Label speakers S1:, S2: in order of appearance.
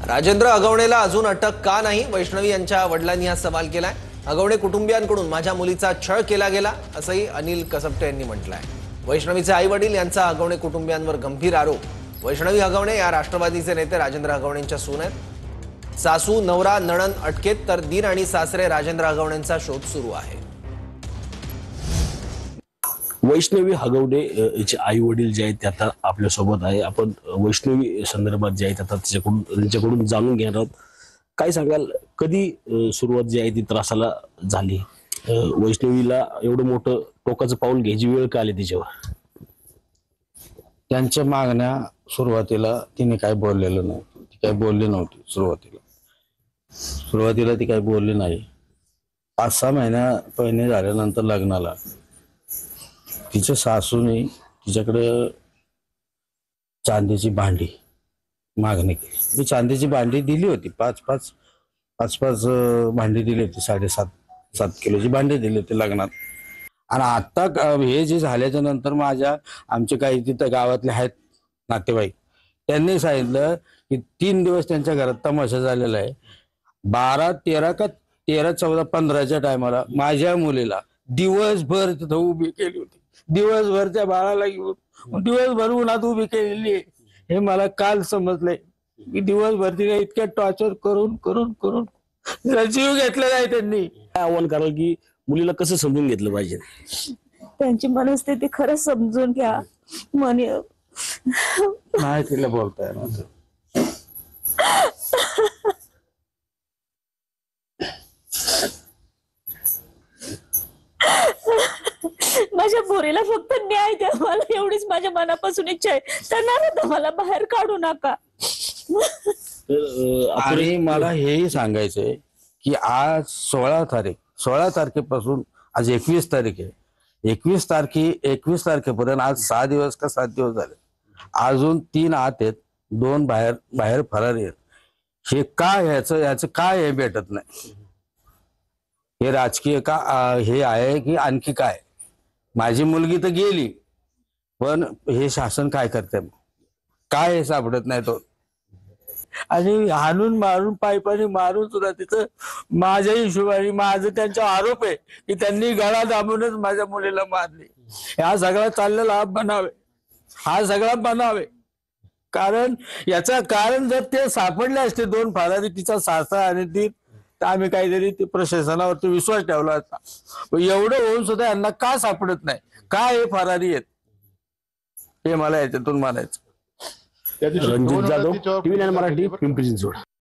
S1: राजेंद्र अगवणेला अजून अटक का नाही? वैष्णवी यांच्या वडिलांनी हा सवाल केलाय। अगवणे कुटुंबियांकडून माझ्या मुलीचा छळ केला गेला असंही अनिल कसबटे यांनी म्हटलंय। वैष्णवीचे आई वडील यांचा अगवणे कुटुंबियांवर गंभीर आरोप। वैष्णवी अगवणे या राष्ट्रवादीचे नेते राजेंद्र अगवणेंच्या सून आहेत। सासू, नवरा, नणंद अटकेत तर दीर आणि सासरे राजेंद्र अगवणेंचा शोध सुरू आहे।
S2: वैष्णवी हगवणे चे आई वडील जे आहेत ते आता आपल्या सोबत आहे। आपण वैष्णवी संदर्भात जे आहेत आता त्यांच्याकडून जाणून घेणार आहोत। काय सांगाल, कधी सुरुवात जी आहे ती त्रासाला झाली? वैष्णवीला एवढं मोठं टोकाचं पाऊल घ्यायची वेळ का आली तिच्यावर?
S3: त्यांच्या मागण्या सुरुवातीला तिने काय बोललेलं नाही, ती काय बोलली नव्हती। सुरुवातीला ती काय बोलली नाही। 5-6 महिन्या पहिले झाल्यानंतर लग्नाला तिच्या सासूने तिच्याकडे चांदीची भांडी मागणी केली। मी चांदीची भांडी दिली होती, 5-5 भांडी दिली होती, 7.5 किलोची भांडी दिली होती लग्नात। आणि आता हे जे झाल्याच्या नंतर आमचे काही तिथं गावातले आहेत नातेवाईक, त्यांनी सांगितलं की 3 दिवस त्यांच्या घरात तमाशा झालेला आहे। 12, 13 का 13, 14, 15च्या टायमाला माझ्या मुलीला दिवसभर तिथं उभी केली होती। दिवसभर त्या बाळाला घेऊन दिवसभर उन्हात उभी केलेली आहे। हे मला काल समजलंय की दिवसभर तिने इतक्या टॉर्चर करून करून करून जीव घेतलेला आहे त्यांनी।
S2: काय आव्हान कराल की मुलीला कसं समजून घेतलं पाहिजे?
S4: त्यांची मनस्थिती खरंच समजून घ्या।
S3: नाही तिला बोलता येणार।
S4: माझ्या पोरीला फक्त न्याय द्या, मला एवढीच माझ्या मनापासून इच्छा आहे। त्यांना मला बाहेर काढू नका।
S3: आणि मला हेही सांगायचंय की आज 16 तारखेपासून आज 21 तारीख आहे। 21 तारखेपर्यंत आज 6 दिवस का 7 दिवस झाले। अजून 3 आत आहेत, 2 बाहेर फरारी आहेत। हे काय याचं काय हे भेटत नाही? हे राजकीय का हे आहे की आणखी काय? माझी मुलगी तर गेली, पण हे शासन काय करते? काय हे सापडत नाही तो? आणि हाणून मारून पायपाने मारून सुद्धा तिथं माझ्या हिशोबाने माझं त्यांचा आरोप आहे की त्यांनी गळा दाबूनच माझ्या मुलीला मारली। हा सगळा चाललेला हा सगळा बनावे। कारण याचं कारण जर ते सापडले असते 2 फरारी, तिचा सासरा आणि ती, तर आम्ही काहीतरी ते प्रशासनावरती विश्वास ठेवला असता। एवढं होऊन सुद्धा यांना का सापडत नाही? काय हे फरारी आहेत हे मला याच्यातून म्हणायचं।
S2: रणजित जाधव, TV9 मराठी, पिंपरी चिंचवड।